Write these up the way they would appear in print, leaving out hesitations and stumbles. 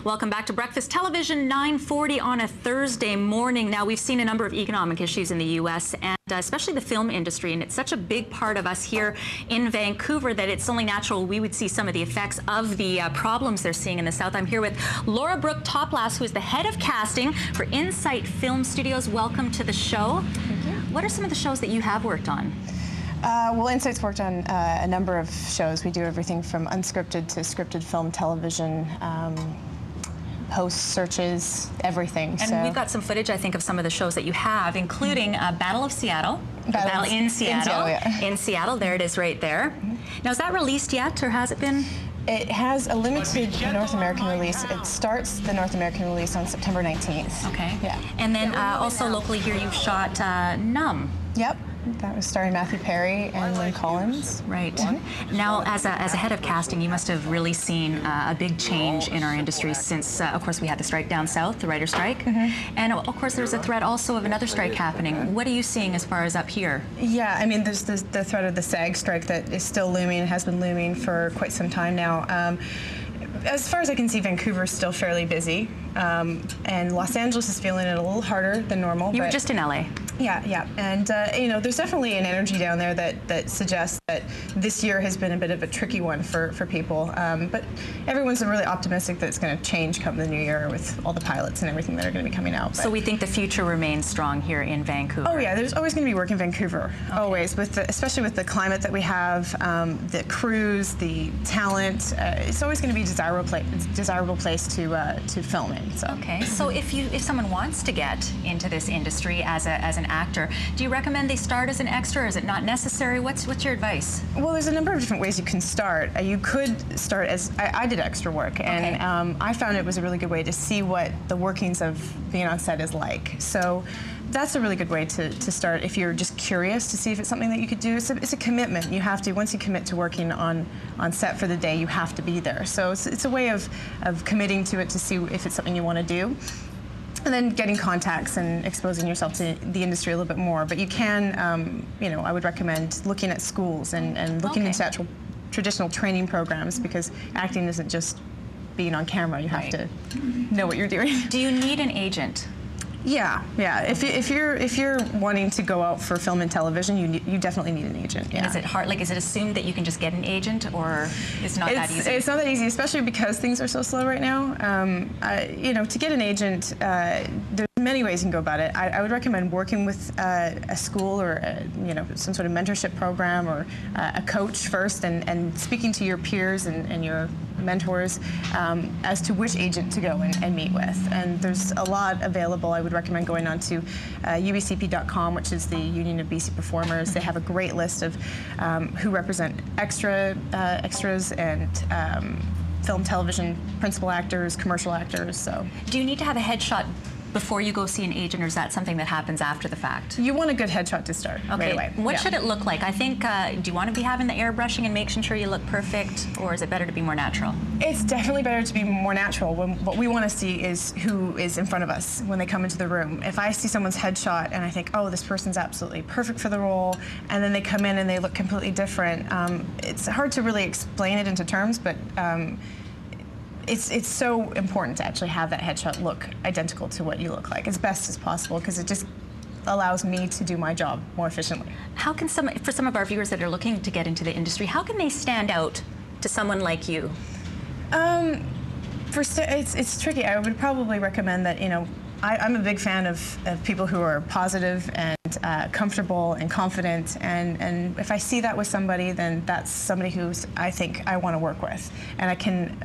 Welcome back to Breakfast Television, 9:40 on a Thursday morning. Now, we've seen a number of economic issues in the U.S. and especially the film industry, and it's such a big part of us here in Vancouver that it's only natural we would see some of the effects of the problems they're seeing in the South. I'm here with Brooke Toplass, who is the head of casting for Insight Film Studios. Welcome to the show. Thank you. What are some of the shows that you have worked on? Well, Insight's worked on a number of shows. We do everything from unscripted to scripted film, television, post searches, everything. And we've got some footage, I think, of some of the shows that you have, including Battle of Seattle. Battle in Seattle. Yeah. In Seattle, there it is right there. Now, is that released yet, or has it been? It has a limited North American release. It starts the North American release on September 19th. Okay. Yeah. And then also locally here, you've shot Numb. Yep. That was starring Matthew Perry and Lynn Collins. Right. Now, as a head of casting, you must have really seen a big change in our industry since, of course, we had the strike down south, the writer's strike. And, of course, there's a threat also of another strike happening. What are you seeing as far as up here? Yeah, I mean, there's the threat of the SAG strike that is still looming and has been looming for quite some time now. As far as I can see, Vancouver's still fairly busy, and Los Angeles is feeling it a little harder than normal. You were just in LA. Yeah, and you know, there's definitely an energy down there that suggests that this year has been a bit of a tricky one for people. But everyone's really optimistic that it's going to change come the new year with all the pilots and everything that are going to be coming out. So we think the future remains strong here in Vancouver. Oh yeah, there's always going to be work in Vancouver. Okay. Always, especially with the climate that we have, the crews, the talent. It's always going to be a desirable place to film in. So. Okay, so if someone wants to get into this industry as an actor, do you recommend they start as an extra, or is it not necessary? What's your advice? Well, there's a number of different ways you can start. You could start as, I did extra work, and okay. I found it was a really good way to see what the workings of being on set is like. So that's a really good way to start if you're just curious to see if it's something that you could do. It's a commitment. You have to, once you commit to working on set for the day, you have to be there. So it's a way of committing to it to see if it's something you want to do. And then getting contacts and exposing yourself to the industry a little bit more. But you can, you know, I would recommend looking at schools and looking into actual traditional training programs, because acting isn't just being on camera. You have to know what you're doing. Do you need an agent? Yeah. If you're wanting to go out for film and television, you definitely need an agent. Yeah. And is it hard? Like, is it assumed that you can just get an agent, or it's not that easy? It's not that easy, especially because things are so slow right now. You know, to get an agent, there's many ways you can go about it. I would recommend working with a school or you know, some sort of mentorship program, or a coach first, and speaking to your peers and your mentors as to which agent to go and meet with. And there's a lot available. I would recommend going on to ubcp.com, which is the Union of BC Performers. They have a great list of who represent extras and film, television, principal actors, commercial actors. So, do you need to have a headshot before you go see an agent, or is that something that happens after the fact? You want a good headshot to start right away. What should it look like? I think, do you want to be having the airbrushing and making sure you look perfect, or is it better to be more natural? It's definitely better to be more natural. What we want to see is who is in front of us when they come into the room. If I see someone's headshot and I think, oh, this person's absolutely perfect for the role, and then they come in and they look completely different, it's hard to really explain it into terms, but it's so important to actually have that headshot look identical to what you look like as best as possible, because it just allows me to do my job more efficiently. How can for some of our viewers that are looking to get into the industry, how can they stand out to someone like you? It's tricky. I would probably recommend that, you know, I'm a big fan of people who are positive and comfortable and confident, and if I see that with somebody, then that's somebody who I think I want to work with, and I can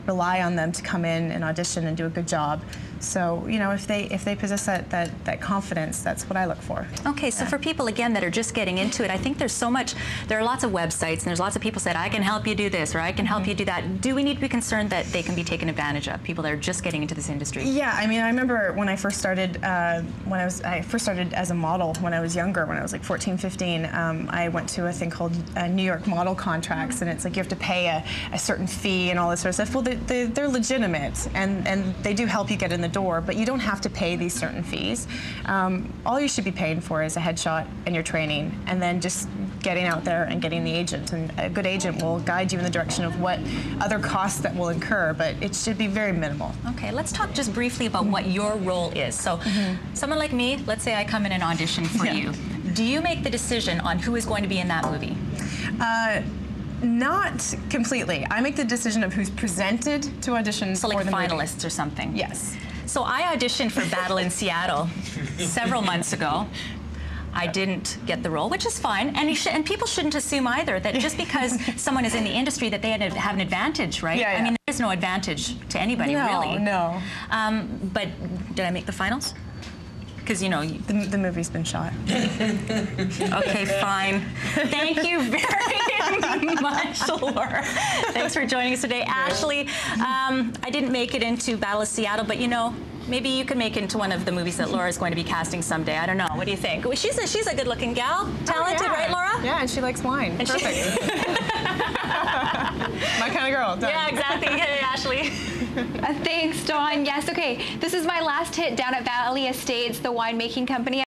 rely on them to come in and audition and do a good job. So, you know, if they possess that confidence, that's what I look for. Okay, so for people, again, that are just getting into it, I think there are lots of websites, and there's lots of people said, I can help you do this, or I can help you do that. Do we need to be concerned that they can be taken advantage of, people that are just getting into this industry? Yeah, I mean, I remember when I first started, I first started as a model when I was younger, when I was like 14, 15, I went to a thing called New York Model Contracts, and it's like you have to pay a certain fee and all this sort of stuff. Well, they're legitimate, and they do help you get in the door, but you don't have to pay these certain fees. All you should be paying for is a headshot and your training, and then just getting out there and getting the agent. And a good agent will guide you in the direction of what other costs that will incur, but it should be very minimal. Okay, let's talk just briefly about what your role is. So someone like me, let's say I come in and audition for you. Do you make the decision on who is going to be in that movie? Not completely. I make the decision of who's presented to audition So like for the finalists movie. or something? Yes. So I auditioned for Battle in Seattle several months ago. I didn't get the role, which is fine, and people shouldn't assume either that just because someone is in the industry that they have an advantage, right? Yeah, yeah. I mean, there is no advantage to anybody, really. No. But did I make the finals? Because, you know... The movie's been shot. Okay, fine. Thank you very much, Laura. Thanks for joining us today. Ashley, I didn't make it into Battle of Seattle, but, you know, maybe you could make it into one of the movies that Laura's going to be casting someday. I don't know. What do you think? Well, she's a good-looking gal. Talented, right, Laura? Yeah, and she likes wine. And perfect. My kind of girl. Done. Yeah, exactly. Hey, Ashley. Thanks, Dawn. Yes, okay. This is my last hit down at Valley Estates, the winemaking company.